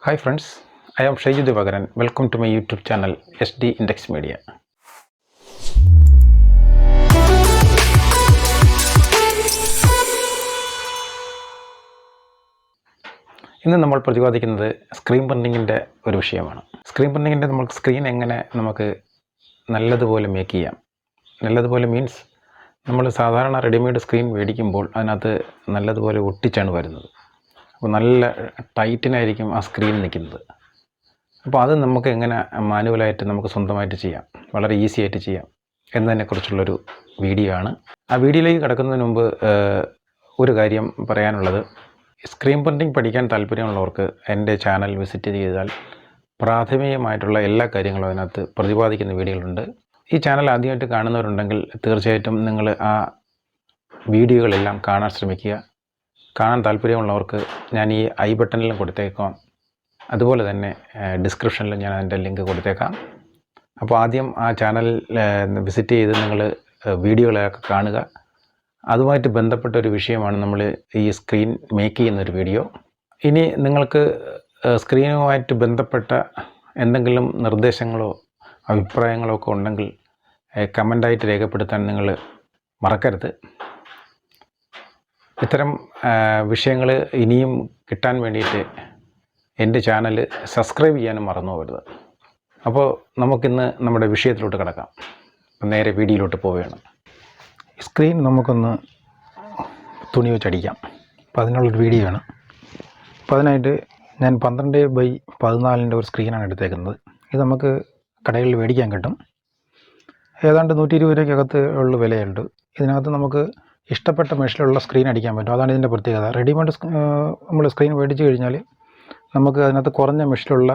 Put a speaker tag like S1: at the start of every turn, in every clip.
S1: Hi friends, I am Shaiju Devagaran. Welcome to my YouTube channel SD Index Media. ഇന്ന് നമ്മൾ പ്രതിപാദിക്കുന്നത് screen പ്രിൻറ്റിങ്ങിൻ്റെ ഒരു വിഷയമാണ്. സ്ക്രീൻ പ്രിൻറ്റിങ്ങിൻ്റെ നമുക്ക് സ്ക്രീൻ എങ്ങനെ നമുക്ക് നല്ലതുപോലെ മേക്ക് ചെയ്യാം. നല്ലതുപോലെ മീൻസ് നമ്മൾ സാധാരണ റെഡിമെയ്ഡ് സ്ക്രീൻ മേടിക്കുമ്പോൾ അതിനകത്ത് നല്ലതുപോലെ ഒട്ടിച്ചാണ് വരുന്നത്. അപ്പോൾ നല്ല ടൈറ്റിനായിരിക്കും ആ സ്ക്രീൻ നിൽക്കുന്നത്. അപ്പോൾ അത് നമുക്ക് എങ്ങനെ മാനുവലായിട്ട് നമുക്ക് സ്വന്തമായിട്ട് ചെയ്യാം, വളരെ ഈസി ആയിട്ട് ചെയ്യാം എന്നതിനെക്കുറിച്ചുള്ളൊരു വീഡിയോ ആണ്. ആ വീഡിയോയിലേക്ക് കിടക്കുന്നതിന് മുമ്പ് ഒരു കാര്യം പറയാനുള്ളത്, സ്ക്രീൻ പ്രിൻറ്റിങ് പഠിക്കാൻ താല്പര്യമുള്ളവർക്ക് എൻ്റെ ചാനൽ വിസിറ്റ് ചെയ്താൽ പ്രാഥമികമായിട്ടുള്ള എല്ലാ കാര്യങ്ങളും അതിനകത്ത് പ്രതിപാദിക്കുന്ന വീഡിയോകളുണ്ട്. ഈ ചാനൽ ആദ്യമായിട്ട് കാണുന്നവരുണ്ടെങ്കിൽ തീർച്ചയായിട്ടും നിങ്ങൾ ആ വീഡിയോകളെല്ലാം കാണാൻ ശ്രമിക്കുക. കാണാൻ താല്പര്യമുള്ളവർക്ക് ഞാൻ ഈ ഐ ബട്ടണിലും കൊടുത്തേക്കാം, അതുപോലെ തന്നെ ഡിസ്ക്രിപ്ഷനിൽ ഞാൻ അതിൻ്റെ ലിങ്ക് കൊടുത്തേക്കാം. അപ്പോൾ ആദ്യം ആ ചാനൽ വിസിറ്റ് ചെയ്ത് നിങ്ങൾ വീഡിയോകളൊക്കെ കാണുക. അതുമായിട്ട് ബന്ധപ്പെട്ട ഒരു വിഷയമാണ് നമ്മൾ ഈ സ്ക്രീൻ മേക്ക് ചെയ്യുന്നൊരു വീഡിയോ. ഇനി നിങ്ങൾക്ക് സ്ക്രീനുമായിട്ട് ബന്ധപ്പെട്ട എന്തെങ്കിലും നിർദ്ദേശങ്ങളോ അഭിപ്രായങ്ങളോ ഒക്കെ ഉണ്ടെങ്കിൽ കമൻ്റായിട്ട് രേഖപ്പെടുത്താൻ നിങ്ങൾ മറക്കരുത്. ഇത്തരം വിഷയങ്ങൾ ഇനിയും കിട്ടാൻ വേണ്ടിയിട്ട് എൻ്റെ ചാനൽ സബ്സ്ക്രൈബ് ചെയ്യാനും മറന്നു പോകരുത്. അപ്പോൾ നമുക്കിന്ന് നമ്മുടെ വിഷയത്തിലോട്ട് കിടക്കാം. നേരെ വീഡിയോയിലോട്ട് പോവുകയാണ്. സ്ക്രീൻ നമുക്കൊന്ന് തുണി വെച്ചടിക്കാം. അപ്പോൾ അതിനുള്ളൊരു വീഡിയോ ആണ്. അപ്പോൾ അതിനായിട്ട് ഞാൻ 12x14 ഒരു സ്ക്രീനാണ് എടുത്തേക്കുന്നത്. ഇത് നമുക്ക് കടകളിൽ മേടിക്കാൻ കിട്ടും. ഏതാണ്ട് 120 രൂപയ്ക്കകത്ത് ഉള്ള വിലയുണ്ട്. ഇതിനകത്ത് നമുക്ക് ഇഷ്ടപ്പെട്ട മെഷിലുള്ള സ്ക്രീൻ അടിക്കാൻ പറ്റും. അതാണ് ഇതിൻ്റെ പ്രത്യേകത. റെഡിമെയ്ഡ് നമ്മൾ സ്ക്രീൻ മേടിച്ച് കഴിഞ്ഞാൽ നമുക്ക് അതിനകത്ത് കുറഞ്ഞ മെഷിലുള്ള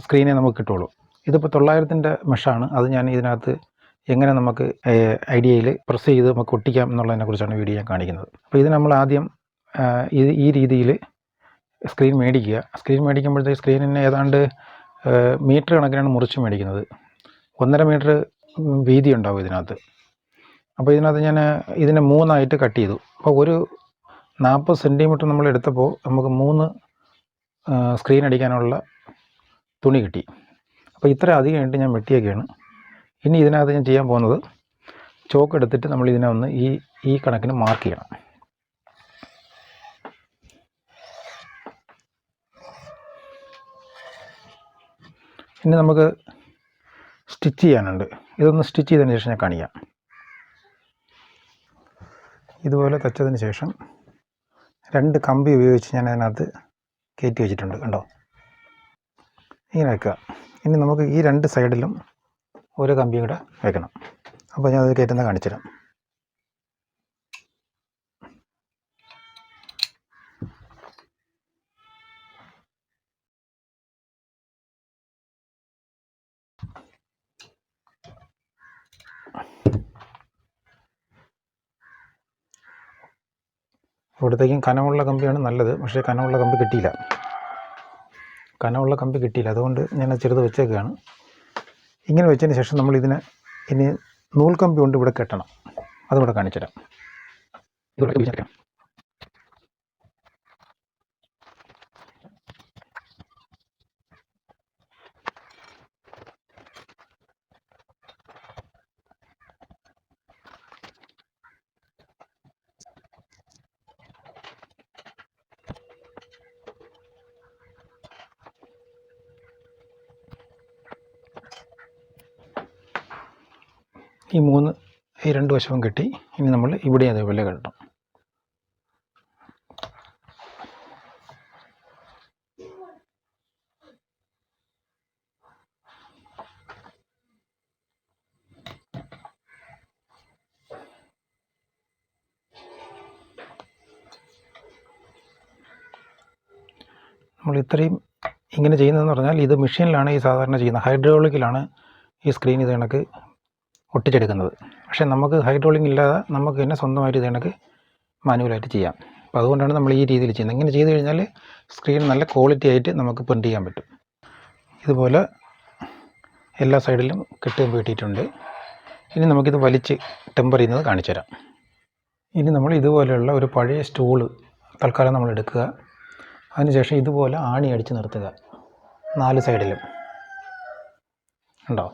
S1: സ്ക്രീനേ നമുക്ക് കിട്ടുള്ളൂ. ഇതിപ്പോൾ 900-ൻ്റെ മെഷാണ്. അത് ഞാൻ ഇതിനകത്ത് എങ്ങനെ നമുക്ക് ഐഡിയയിൽ പ്രസ് ചെയ്ത് നമുക്ക് ഒട്ടിക്കാം എന്നുള്ളതിനെക്കുറിച്ചാണ് വീഡിയോ ഞാൻ കാണിക്കുന്നത്. അപ്പോൾ ഇത് നമ്മൾ ആദ്യം ഈ രീതിയിൽ സ്ക്രീൻ മേടിക്കുക. സ്ക്രീൻ മേടിക്കുമ്പോഴത്തേക്ക് സ്ക്രീനിന് ഏതാണ്ട് മീറ്റർ കണക്കിനാണ് മുറിച്ച് മേടിക്കുന്നത്. 1.5 മീറ്റർ വീതി ഉണ്ടാവും ഇതിനകത്ത്. അപ്പോൾ ഇതിനകത്ത് ഞാൻ ഇതിനെ 3ആയിട്ട് കട്ട് ചെയ്തു. അപ്പോൾ ഒരു 40 സെൻറ്റിമീറ്റർ നമ്മൾ എടുത്തപ്പോൾ നമുക്ക് 3 സ്ക്രീൻ അടിക്കാനുള്ള തുണി കിട്ടി. അപ്പോൾ ഇത്ര അധികമായിട്ട് ഞാൻ വെട്ടിയൊക്കെയാണ്. ഇനി ഇതിനകത്ത് ഞാൻ ചെയ്യാൻ പോകുന്നത്, ചോക്ക് എടുത്തിട്ട് നമ്മൾ ഇതിനെ ഒന്ന് ഈ കണക്കിന് മാർക്ക് ചെയ്യണം. ഇനി നമുക്ക് സ്റ്റിച്ച് ചെയ്യാനുണ്ട്. ഇതൊന്ന് സ്റ്റിച്ച് ചെയ്തതിന് ശേഷം ഞാൻ കാണിക്കാം. ഇതുപോലെ തച്ചതിന് ശേഷം 2 കമ്പി ഉപയോഗിച്ച് ഞാൻ അതിനകത്ത് കയറ്റി വെച്ചിട്ടുണ്ട്. കണ്ടോ, ഇങ്ങനെ വെക്കുക. ഇനി നമുക്ക് ഈ 2 സൈഡിലും ഒരു കമ്പി കൂടെ വെക്കണം. അപ്പോൾ ഞാൻ അത് കയറ്റുന്ന കാണിച്ചു തരാം. ഇവിടത്തേക്കും കനമുള്ള കമ്പിയാണ് നല്ലത്. പക്ഷേ കനമുള്ള കമ്പി കിട്ടിയില്ല. അതുകൊണ്ട് ഞാൻ ചെറുത് വെച്ചേക്കുകയാണ്. ഇങ്ങനെ വെച്ചതിന് ശേഷം നമ്മൾ ഇതിനെ ഇനി നൂൽക്കമ്പി കൊണ്ട് ഇവിടെ കെട്ടണം. അതുകൂടെ കാണിച്ചു തരാം. ഈ 2 വശവും കെട്ടി. ഇനി നമ്മൾ ഇവിടെ അതേപോലെ കെട്ടണം. നമ്മൾ ഇത്രയും ഇങ്ങനെ ചെയ്യുന്നതെന്ന് പറഞ്ഞാൽ ഇത് മെഷീനിലാണ് ഈ സാധാരണ ചെയ്യുന്നത്. ഹൈഡ്രോളിക്കിലാണ് ഈ സ്ക്രീൻ ഇത് കണക്ക് ഒട്ടിച്ചെടുക്കുന്നത്. പക്ഷേ നമുക്ക് ഹൈഡ്രോളിക് ഇല്ലാതെ നമുക്ക് തന്നെ സ്വന്തമായിട്ട് ഇത് കണക്ക് മാനുവലായിട്ട് ചെയ്യാം. അപ്പോൾ അതുകൊണ്ടാണ് നമ്മൾ ഈ രീതിയിൽ ചെയ്യുന്നത്. ഇങ്ങനെ ചെയ്ത് കഴിഞ്ഞാൽ സ്ക്രീൻ നല്ല ക്വാളിറ്റി ആയിട്ട് നമുക്ക് പ്രിൻറ്റ് ചെയ്യാൻ പറ്റും. ഇതുപോലെ എല്ലാ സൈഡിലും കെട്ടുകമ്പി കിട്ടിയിട്ടുണ്ട്. ഇനി നമുക്കിത് വലിച്ച് ടെമ്പർ ചെയ്യുന്നത് കാണിച്ചു തരാം. ഇനി നമ്മൾ ഇതുപോലെയുള്ള ഒരു പഴയ സ്റ്റൂള് തൽക്കാലം നമ്മൾ എടുക്കുക. അതിനുശേഷം ഇതുപോലെ ആണി അടിച്ച് നിർത്തുക.
S2: 4 സൈഡിലും ഉണ്ടോ.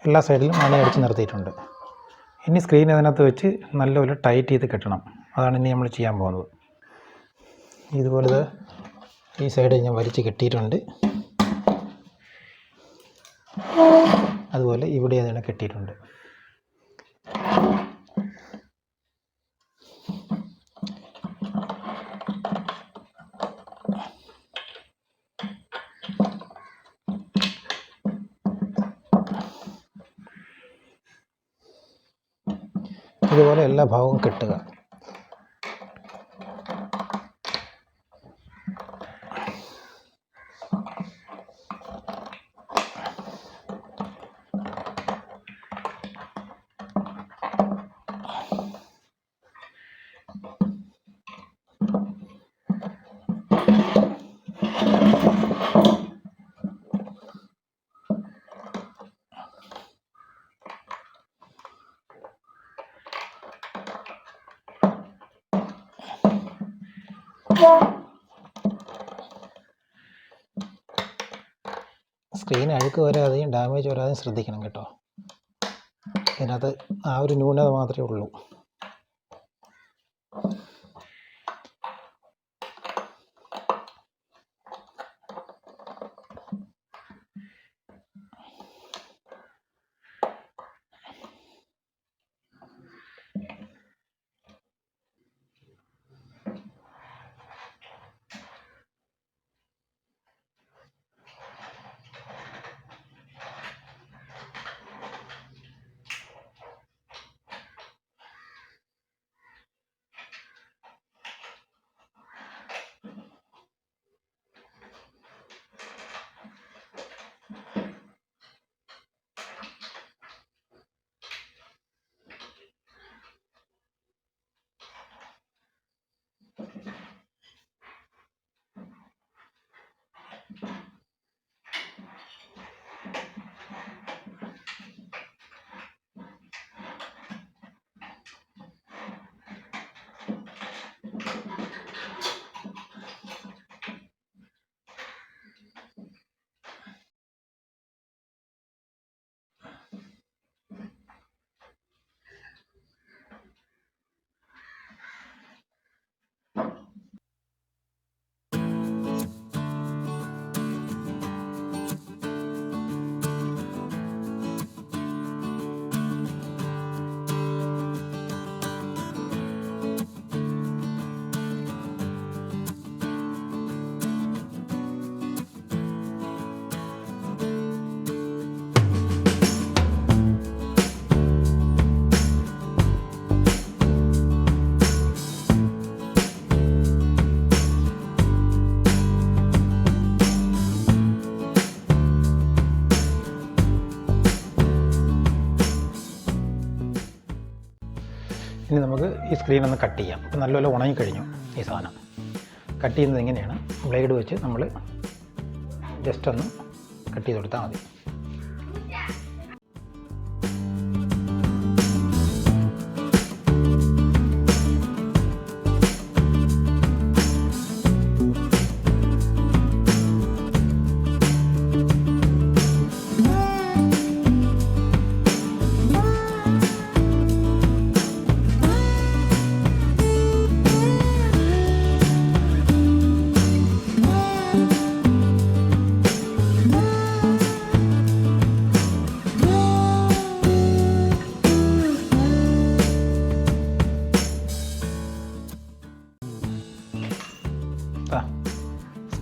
S2: എല്ലാ സൈഡിലും അടിച്ച് നിർത്തിയിട്ടുണ്ട്. ഇനി സ്ക്രീൻ അതിനകത്ത് വെച്ച് നല്ലപോലെ ടൈറ്റ് ചെയ്ത് കെട്ടണം. അതാണ് ഇനി നമ്മൾ ചെയ്യാൻ പോകുന്നത്. ഇതുപോലെ ഈ സൈഡ് ഞാൻ വലിച്ച് കെട്ടിയിട്ടുണ്ട്. അതുപോലെ ഇവിടെ അതിനെ കെട്ടിയിട്ടുണ്ട്. ഇതുപോലെ എല്ലാ ഭാഗവും കെട്ടുക. സ്ക്രീൻ അഴുക്ക് വരാതെയും ഡാമേജ് വരാതെയും ശ്രദ്ധിക്കണം കേട്ടോ. ഇതിനകത്ത് ആ ഒരു ന്യൂനത മാത്രമേ ഉള്ളൂ. ഇനി നമുക്ക് ഈ സ്ക്രീൻ ഒന്ന് കട്ട് ചെയ്യാം. അപ്പോൾ നല്ലപോലെ ഉണങ്ങിക്കഴിഞ്ഞു ഈ സാധനം. കട്ട് ചെയ്യുന്നത് എങ്ങനെയാണ്, ബ്ലേഡ് വെച്ച് നമ്മൾ ജസ്റ്റ് ഒന്ന് കട്ട് ചെയ്ത് കൊടുത്താൽ മതി.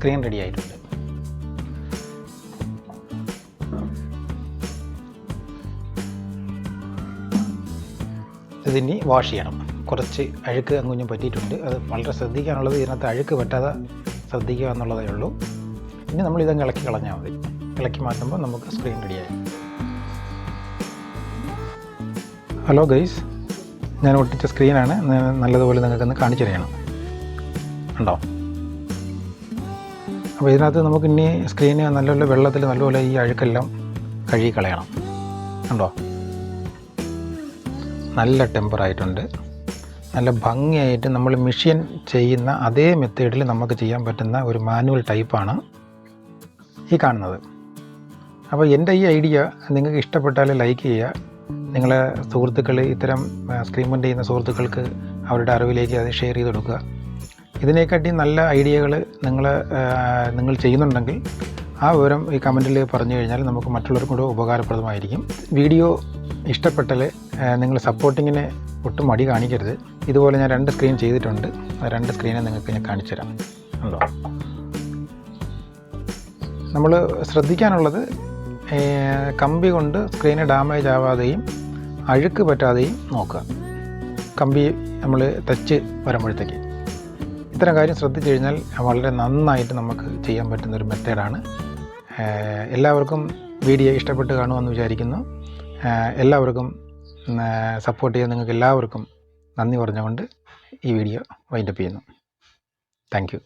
S2: സ്ക്രീൻ റെഡി ആയിട്ടുണ്ട്. ഇതിനി വാഷ് ചെയ്യണം. കുറച്ച് അഴുക്ക് അങ്ങുഞ്ഞും പറ്റിയിട്ടുണ്ട്. അത് വളരെ ശ്രദ്ധിക്കാനുള്ളത് ഇതിനകത്ത് അഴുക്ക് പറ്റാതെ ശ്രദ്ധിക്കുക എന്നുള്ളതേ ഉള്ളൂ. ഇനി നമ്മൾ ഇതങ്ങ് ഇളക്കി കളഞ്ഞാൽ മതി. ഇളക്കി മാറ്റുമ്പോൾ നമുക്ക് സ്ക്രീൻ റെഡിയായി. ഹലോ ഗൈസ്, ഞാൻ ഒട്ടിച്ച സ്ക്രീനാണ്. നല്ലതുപോലെ നിങ്ങൾക്കൊന്ന് കാണിച്ചു തരണം. ഉണ്ടോ? അപ്പോൾ ഇതിനകത്ത് നമുക്ക് ഇനി സ്ക്രീന് നല്ലപോലെ വെള്ളത്തിൽ നല്ലപോലെ ഈ അഴുക്കെല്ലാം കഴുകി കളയണം. കണ്ടോ? നല്ല ടെമ്പറായിട്ടുണ്ട്. നല്ല ഭംഗിയായിട്ട് നമ്മൾ മെഷീൻ ചെയ്യുന്ന അതേ മെത്തേഡിൽ നമുക്ക് ചെയ്യാൻ പറ്റുന്ന ഒരു മാനുവൽ ടൈപ്പാണ് ഈ കാണുന്നത്. അപ്പോൾ എൻ്റെ ഈ ഐഡിയ നിങ്ങൾക്ക് ഇഷ്ടപ്പെട്ടാൽ ലൈക്ക് ചെയ്യുക. നിങ്ങളെ സുഹൃത്തുക്കൾ, ഇത്തരം സ്ക്രീൻ പ്രിൻ്റ് ചെയ്യുന്ന സുഹൃത്തുക്കൾക്ക് അവരുടെ അറിവിലേക്ക് അത് ഷെയർ ചെയ്ത് കൊടുക്കുക. ഇതിനെക്കാട്ടി നല്ല ഐഡിയകൾ നിങ്ങൾ ചെയ്യുന്നുണ്ടെങ്കിൽ ആ വിവരം ഈ കമൻറ്റിൽ പറഞ്ഞു കഴിഞ്ഞാൽ നമുക്ക് മറ്റുള്ളവർക്കും കൂടെ ഉപകാരപ്രദമായിരിക്കും. വീഡിയോ ഇഷ്ടപ്പെട്ടാൽ നിങ്ങൾ സപ്പോർട്ടിങ്ങിന് ഒട്ടും മടി കാണിക്കരുത്. ഇതുപോലെ ഞാൻ 2 സ്ക്രീൻ ചെയ്തിട്ടുണ്ട്. ആ 2 സ്ക്രീനെ നിങ്ങൾക്ക് ഞാൻ കാണിച്ചു തരാം. ഉണ്ടോ, നമ്മൾ ശ്രദ്ധിക്കാനുള്ളത് കമ്പി കൊണ്ട് സ്ക്രീന് ഡാമേജ് ആവാതെയും അഴുക്ക് പറ്റാതെയും നോക്കുക. കമ്പി നമ്മൾ തച്ച് വരുമ്പോഴത്തേക്ക് ഇത്തരം കാര്യം ശ്രദ്ധിച്ചു കഴിഞ്ഞാൽ വളരെ നന്നായിട്ട് നമുക്ക് ചെയ്യാൻ പറ്റുന്നൊരു മെത്തേഡാണ്. എല്ലാവർക്കും വീഡിയോ ഇഷ്ടപ്പെട്ട് കാണുമെന്ന് വിചാരിക്കുന്നു. എല്ലാവർക്കും സപ്പോർട്ട് ചെയ്യാൻ നിങ്ങൾക്ക് എല്ലാവർക്കും നന്ദി പറഞ്ഞുകൊണ്ട് ഈ വീഡിയോ വൈൻഡപ്പ് ചെയ്യുന്നു. Thank you.